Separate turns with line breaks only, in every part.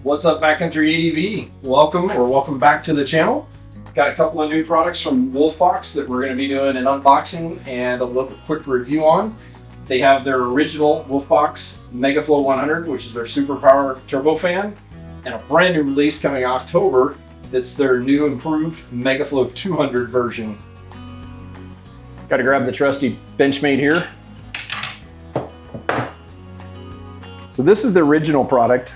What's up, Backcountry ADV? Welcome back to the channel. Got a couple of new products from WolfBox that we're going to be doing an unboxing and a little quick review on. They have their original WolfBox MegaFlow 100, which is their superpower turbofan, and a brand new release coming October. That's their new improved MegaFlow 200 version. Got to grab the trusty Benchmade here. So this is the original product.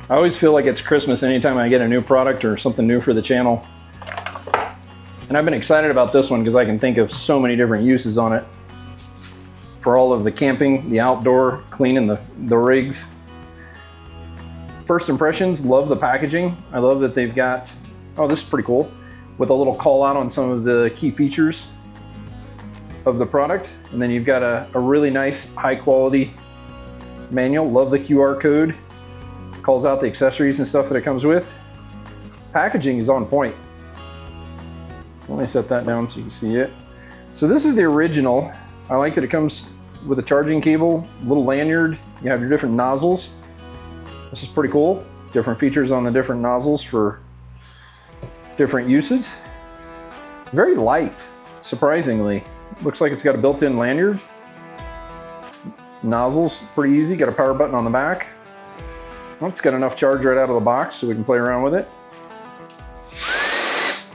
I always feel like it's Christmas anytime I get a new product or something new for the channel. And I've been excited about this one because I can think of so many different uses on it. For all of the camping, the outdoor, cleaning the rigs. First impressions, love the packaging. I love that they've got, oh, this is pretty cool, with a little call out on some of the key features of the product. And then you've got a really nice high quality manual. Love the QR code. Calls out the accessories and stuff that it comes with. Packaging is on point. So let me set that down so you can see it. So this is the original. I like that it comes with a charging cable, little lanyard. You have your different nozzles. This is pretty cool. Different features on the different nozzles for different uses. Very light, surprisingly. Looks like it's got a built-in lanyard. Nozzles, pretty easy. Got a power button on the back. It's got enough charge right out of the box so we can play around with it.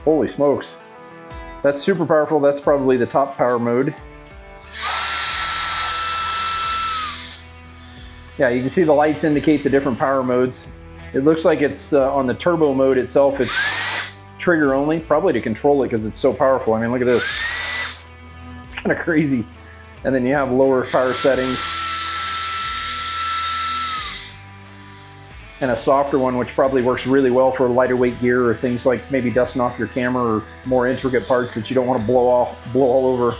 Holy smokes. That's super powerful. That's probably the top power mode. Yeah, you can see the lights indicate the different power modes. It looks like it's on the turbo mode itself, it's trigger only, probably to control it because it's so powerful. I mean, look at this. It's kind of crazy. And then you have lower power settings. And a softer one, which probably works really well for lighter weight gear or things like maybe dusting off your camera or more intricate parts that you don't want to blow all over.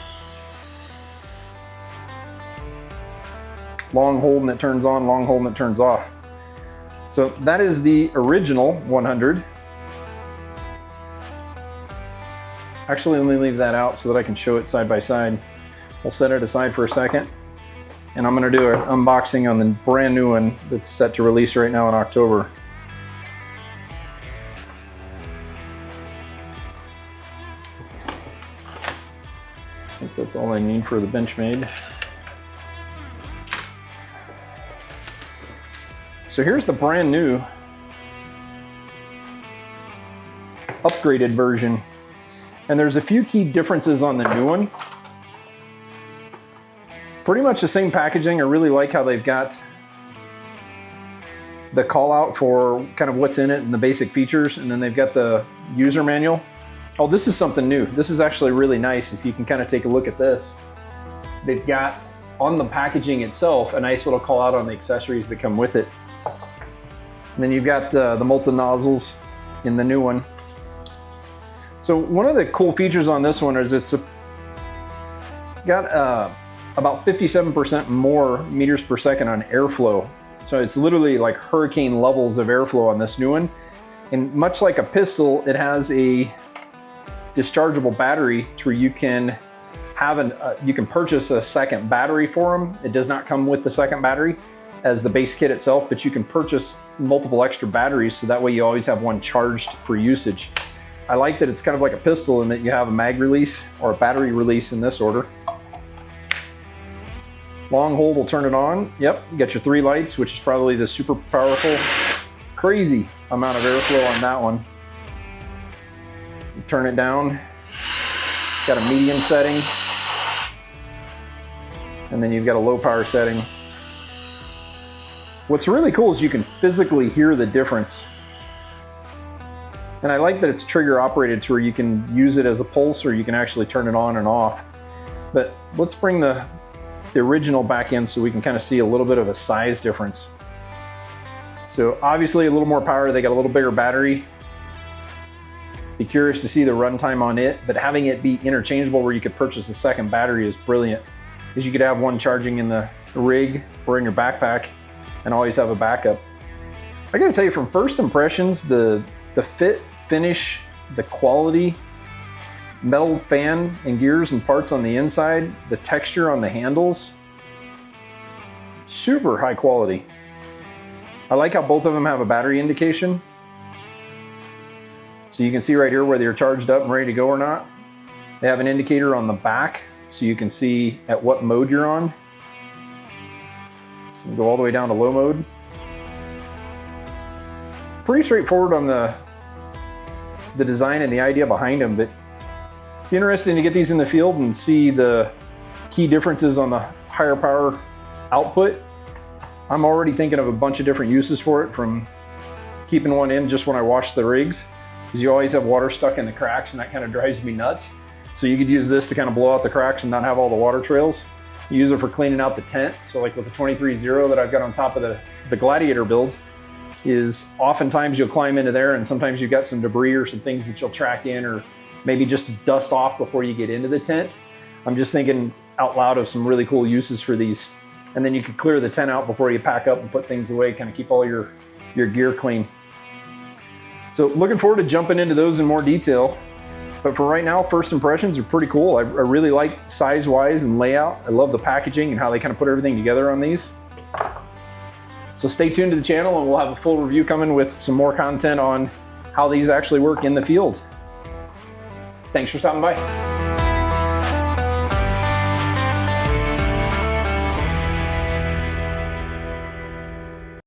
Long hold and it turns on, long hold and it turns off. So that is the original 100. Actually, let me leave that out so that I can show it side by side. We'll set it aside for a second. And I'm going to do an unboxing on the brand new one that's set to release right now in October. I think that's all I need for the Benchmade. So here's the brand new upgraded version. And there's a few key differences on the new one. Pretty much the same packaging. I really like how they've got the call out for kind of what's in it and the basic features, and then they've got the user manual. Oh, this is something new. This is actually really nice. If you can kind of take a look at this, they've got on the packaging itself a nice little call out on the accessories that come with it. And then you've got the multi-nozzles in the new one. So one of the cool features on this one is it's got about 57% more meters per second on airflow. So it's literally like hurricane levels of airflow on this new one. And much like a pistol, it has a dischargeable battery to where you can have you can purchase a second battery for them. It does not come with the second battery as the base kit itself, but you can purchase multiple extra batteries so that way you always have one charged for usage. I like that it's kind of like a pistol in that you have a mag release or a battery release in this order. Long hold will turn it on. Yep, you got your 3 lights, which is probably the super powerful, crazy amount of airflow on that one. You turn it down. Got a medium setting. And then you've got a low power setting. What's really cool is you can physically hear the difference. And I like that it's trigger operated to where you can use it as a pulse or you can actually turn it on and off. But let's bring the original back in so we can kind of see a little bit of a size difference. So obviously a little more power, they got a little bigger battery. Be curious to see the runtime on it, but having it be interchangeable where you could purchase a second battery is brilliant, because you could have one charging in the rig or in your backpack and always have a backup. I gotta tell you, from first impressions, the fit finish, the quality, metal fan and gears and parts on the inside, the texture on the handles, super high quality. I like how both of them have a battery indication. So you can see right here whether you're charged up and ready to go or not. They have an indicator on the back so you can see at what mode you're on. So we go all the way down to low mode. Pretty straightforward on the design and the idea behind them, but it's interesting to get these in the field and see the key differences on the higher power output. I'm already thinking of a bunch of different uses for it, from keeping one in just when I wash the rigs, because you always have water stuck in the cracks and that kind of drives me nuts. So you could use this to kind of blow out the cracks and not have all the water trails. You use it for cleaning out the tent. So like with the 23-0 that I've got on top of the Gladiator build, is oftentimes you'll climb into there and sometimes you've got some debris or some things that you'll track in, or maybe just to dust off before you get into the tent. I'm just thinking out loud of some really cool uses for these. And then you could clear the tent out before you pack up and put things away, kind of keep all your gear clean. So looking forward to jumping into those in more detail. But for right now, first impressions are pretty cool. I really like size-wise and layout. I love the packaging and how they kind of put everything together on these. So stay tuned to the channel and we'll have a full review coming with some more content on how these actually work in the field. Thanks for stopping by.